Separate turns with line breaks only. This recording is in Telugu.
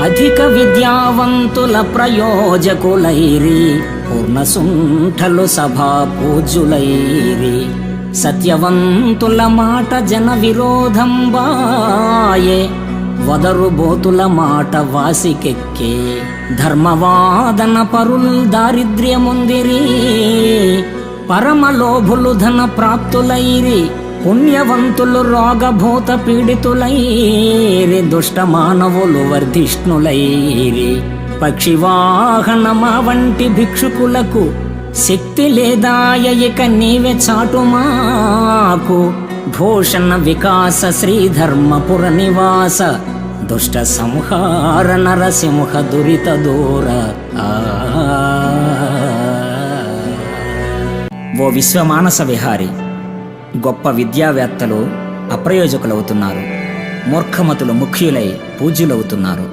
అధిక విద్యావంతుల ప్రయోజకులైరి, పూర్ణసుంఠలు సభా పూజ్యులైరి. సత్యవంతుల మాట జన విరోధం బాయే, వదరుబోతుల మాట వాసికెక్కే. ధర్మవాదన పరుల్ దారిద్ర్యముందిరి, పరమలోభులు ధన ప్రాప్తులైరి. పుణ్యవంతులు రోగభూత పీడితులైరి, దుష్ట మానవులు వర్ధిష్ణులైరి. పక్షివాహనమా వంటి భిక్షుకులకు శక్తి లేదాయ, ఇక నీవే చాటు మాకు. భూషణ వికాస శ్రీధర్మపుర నివాస, దుష్ట సంహార నరసింహ దురిత దూర. ఓ విశ్వమానస విహారి, గొప్ప విద్యావేత్తలు అప్రయోజకులవుతున్నారు, మూర్ఖమతులు ముఖ్యులై పూజ్యులవుతున్నారు.